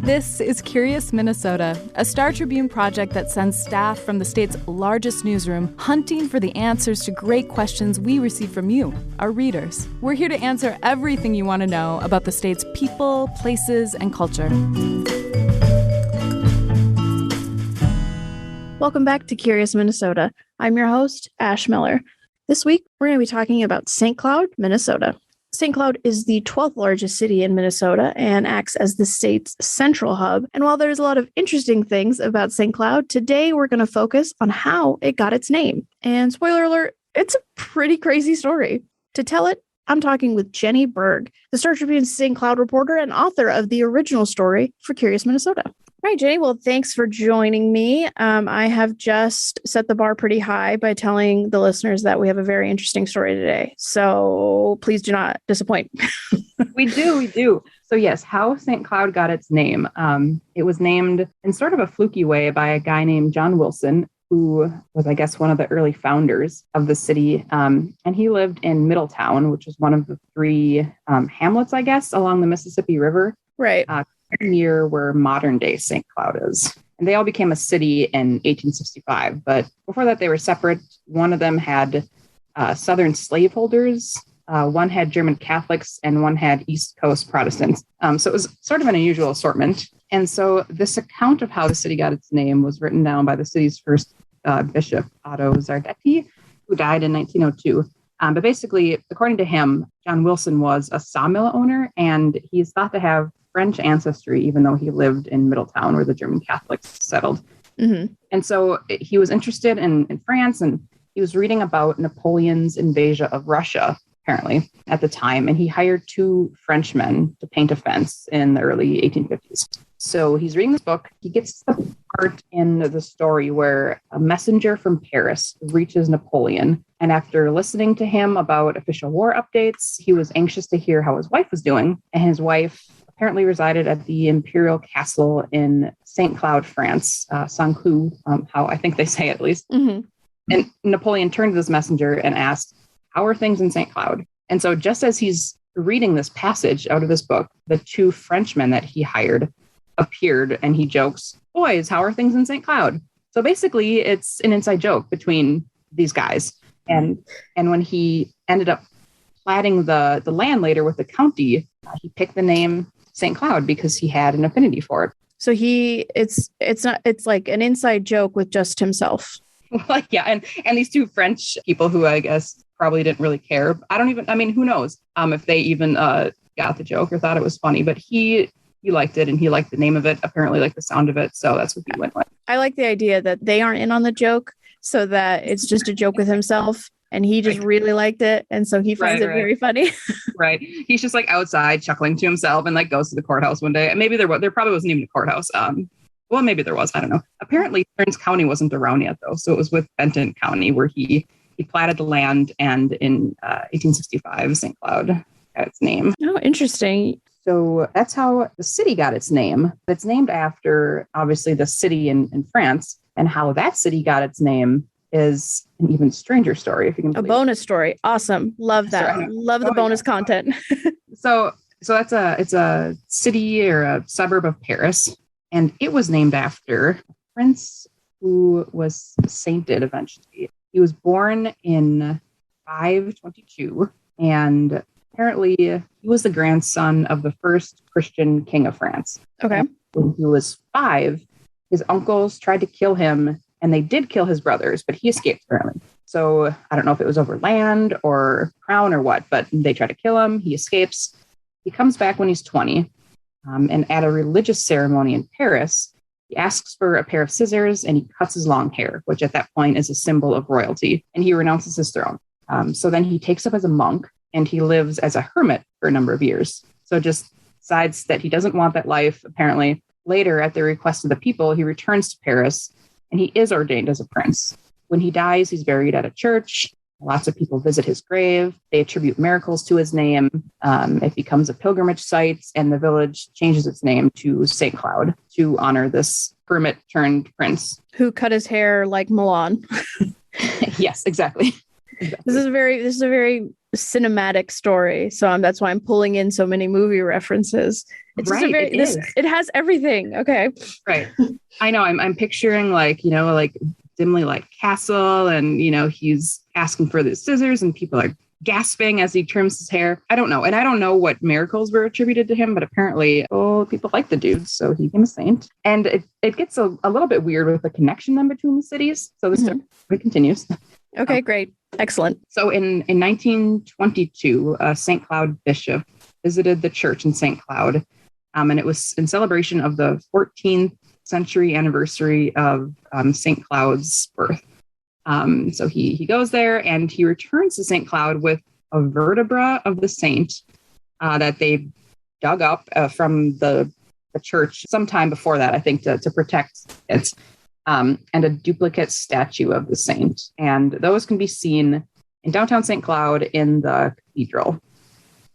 This is Curious Minnesota, a Star Tribune project that sends staff from the state's largest newsroom hunting for the answers to great questions we receive from you, our readers. We're here to answer everything you want to know about the state's people, places, and culture. Welcome back to Curious Minnesota. I'm your host, Ash Miller. This week, we're going to be talking about St. Cloud, Minnesota. St. Cloud is the 12th largest city in Minnesota and acts as the state's central hub. And while there's a lot of interesting things about St. Cloud, today we're going to focus on how it got its name. And spoiler alert, it's a pretty crazy story. To tell it, I'm talking with Jenny Berg, the Star Tribune's St. Cloud reporter and author of the original story for Curious Minnesota. All right, Jenny. Well, thanks for joining me. I have just set the bar pretty high by telling the listeners that we have a very interesting story today. So please do not disappoint. We do. So yes, how St. Cloud got its name. It was named in sort of a fluky way by a guy named John Wilson, who was, I guess, one of the early founders of the city. And he lived in Middletown, which is one of the three hamlets, I guess, along the Mississippi River. Right. Near where modern day St. Cloud is. And they all became a city in 1865. But before that, they were separate. One of them had Southern slaveholders, one had German Catholics, and one had East Coast Protestants. So it was sort of an unusual assortment. And so this account of how the city got its name was written down by the city's first bishop, Otto Zardetti, who died in 1902. But basically, according to him, John Wilson was a sawmill owner, and he's thought to have French ancestry, even though he lived in Middletown where the German Catholics settled. Mm-hmm. And so he was interested in France, and he was reading about Napoleon's invasion of Russia, apparently, at the time. And he hired two Frenchmen to paint a fence in the early 1850s. So he's reading this book. He gets the part in the story where a messenger from Paris reaches Napoleon. And after listening to him about official war updates, he was anxious to hear how his wife was doing. And his wife apparently resided at the imperial castle in St. Cloud, France, Saint-Cloud, how I think they say it at least. Mm-hmm. And Napoleon turned to this messenger and asked, "How are things in St. Cloud?" And so just as he's reading this passage out of this book, the two Frenchmen that he hired appeared, and he jokes, "Boys, how are things in St. Cloud?" So basically, it's an inside joke between these guys. And when he ended up platting the land later with the county, he picked the name St. Cloud because he had an affinity for it. So it's like an inside joke with just himself. Well, yeah, and these two French people who I guess probably didn't really care. Who knows if they even got the joke or thought it was funny, but he liked it, and he liked the name of it, apparently liked the sound of it. So that's what he went with. I like the idea that they aren't in on the joke, so that it's just a joke with himself. And he just really liked it. And so he finds it very funny. Right. He's just like outside chuckling to himself and like goes to the courthouse one day. And maybe there probably wasn't even a courthouse. Well, maybe there was. I don't know. Apparently, Stearns County wasn't around yet, though. So it was with Benton County where he platted the land. And in 1865, St. Cloud got its name. Oh, interesting. So that's how the city got its name. It's named after, obviously, the city in France. And how that city got its name is an even stranger story, if you can believe. A bonus story. Awesome. Love that. Sorry, love the bonus content. So it's a city or a suburb of Paris, and it was named after a prince who was sainted eventually. He was born in 522, and apparently he was the grandson of the first Christian king of France. Okay. And when he was 5, his uncles tried to kill him. And they did kill his brothers, but he escaped apparently. So I don't know if it was over land or crown or what, but they try to kill him. He escapes. He comes back when he's 20. And at a religious ceremony in Paris, he asks for a pair of scissors and he cuts his long hair, which at that point is a symbol of royalty. And he renounces his throne. So then he takes up as a monk and he lives as a hermit for a number of years. So just decides that he doesn't want that life, apparently. Later, at the request of the people, he returns to Paris. And he is ordained as a prince. When he dies, he's buried at a church. Lots of people visit his grave. They attribute miracles to his name. It becomes a pilgrimage site, and the village changes its name to St. Cloud to honor this hermit turned prince. Who cut his hair like Milan. Yes, exactly. This is a very cinematic story. So that's why I'm pulling in so many movie references. It's Right, it has everything. Okay. Right. I know. I'm picturing like dimly light castle, and he's asking for the scissors, and people are gasping as he trims his hair. I don't know. And I don't know what miracles were attributed to him, but apparently, people like the dude, so he became a saint. And it gets a little bit weird with the connection then between the cities. So this story continues. Okay, great. Excellent. So in 1922, a St. Cloud bishop visited the church in St. Cloud, and it was in celebration of the 14th century anniversary of St. Cloud's birth. So he goes there and he returns to St. Cloud with a vertebra of the saint that they dug up from the church sometime before that, I think, to protect it, and a duplicate statue of the saint. And those can be seen in downtown St. Cloud in the cathedral.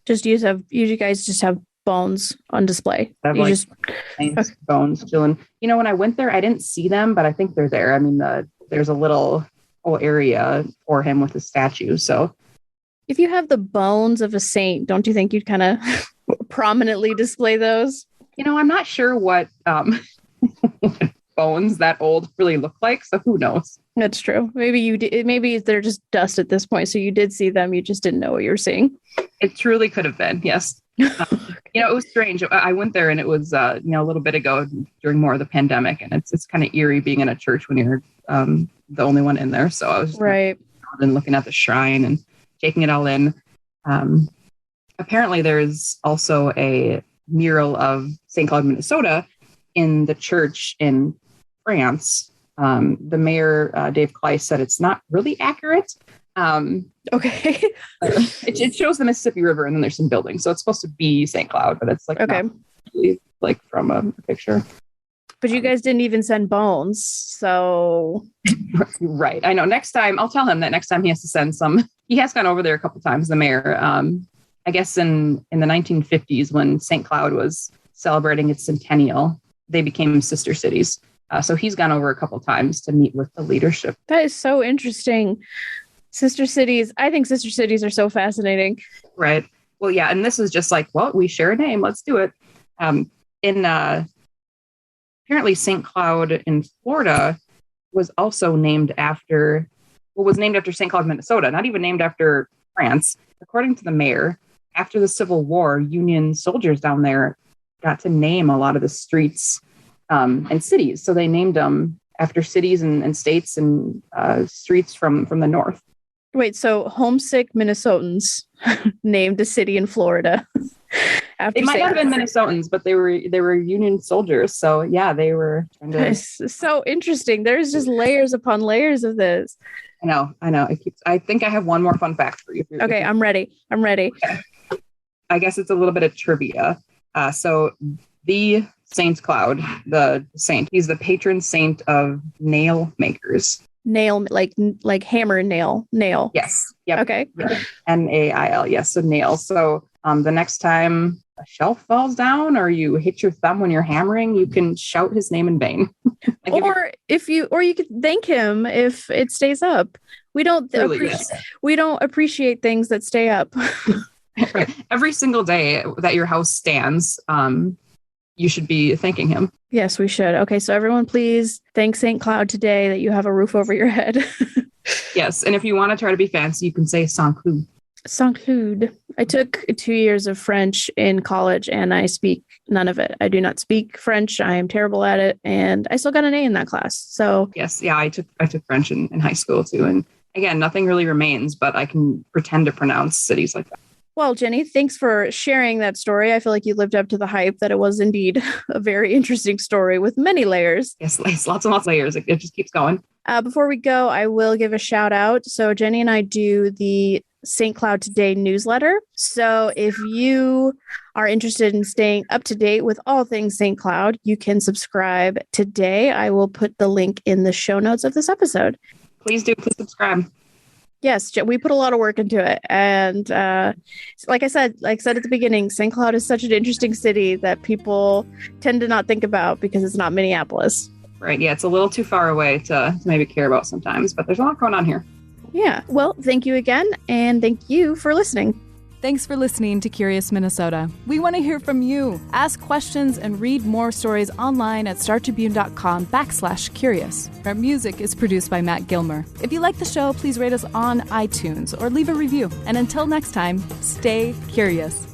You guys just have bones on display. Bones chilling. When I went there, I didn't see them, but I think they're there. I mean, there's a little area for him with a statue. So if you have the bones of a saint, don't you think you'd kind of prominently display those? I'm not sure what bones that old really look like. So who knows? That's true. Maybe you did. Maybe they're just dust at this point. So you did see them. You just didn't know what you were seeing. It truly could have been. Yes. It was strange. I went there and it was, a little bit ago during more of the pandemic, and it's kind of eerie being in a church when you're the only one in there. So I was right and looking at the shrine and taking it all in. Apparently there's also a mural of St. Cloud, Minnesota in the church in France. The mayor, Dave Kleiss, said it's not really accurate. Okay. It shows the Mississippi River and then there's some buildings. So it's supposed to be St. Cloud, but it's okay. Not really, from a picture. But you guys didn't even send bones. So. Right. I know. Next time, I'll tell him that next time he has to send some. He has gone over there a couple of times, the mayor. I guess in the 1950s, when St. Cloud was celebrating its centennial, they became sister cities. So he's gone over a couple of times to meet with the leadership. That is so interesting. Sister cities. I think sister cities are so fascinating. Right. Well, yeah. And this is just like, well, we share a name. Let's do it. Apparently St. Cloud in Florida was named after St. Cloud, Minnesota, not even named after France. According to the mayor, after the Civil War, Union soldiers down there got to name a lot of the streets and cities. So they named them after cities and states and streets from the north. Wait, so homesick Minnesotans named a city in Florida. They might not have been Minnesotans, but they were Union soldiers. So yeah, they were. It's so interesting. There's just layers upon layers of this. I know. I think I have one more fun fact for you. Okay, I'm ready. Okay. I guess it's a little bit of trivia. So the Saint Cloud, the saint, he's the patron saint of nail makers. Nail, like hammer and nail. Yes. Yep. Okay. Yep. Nail. Yes. So nail. So the next time a shelf falls down or you hit your thumb when you're hammering, you can shout his name in vain. or you could thank him if it stays up. We don't appreciate things that stay up. Right. Every single day that your house stands, you should be thanking him. Yes, we should. Okay, so everyone, please thank St. Cloud today that you have a roof over your head. Yes, and if you want to try to be fancy, you can say Saint Cloud. Saint Cloud. I took 2 years of French in college, and I speak none of it. I do not speak French. I am terrible at it, and I still got an A in that class. So yes, yeah, I took French in high school too, and again, nothing really remains, but I can pretend to pronounce cities like that. Well, Jenny, thanks for sharing that story. I feel like you lived up to the hype that it was indeed a very interesting story with many layers. Yes, lots and lots of layers. It just keeps going. Before we go, I will give a shout out. So Jenny and I do the St. Cloud Today newsletter. So if you are interested in staying up to date with all things St. Cloud, you can subscribe today. I will put the link in the show notes of this episode. Please subscribe. Yes, we put a lot of work into it. And like I said at the beginning, St. Cloud is such an interesting city that people tend to not think about because it's not Minneapolis. Right. Yeah, it's a little too far away to maybe care about sometimes, but there's a lot going on here. Yeah. Well, thank you again, and thank you for listening. Thanks for listening to Curious Minnesota. We want to hear from you. Ask questions and read more stories online at startribune.com/curious. Our music is produced by Matt Gilmer. If you like the show, please rate us on iTunes or leave a review. And until next time, stay curious.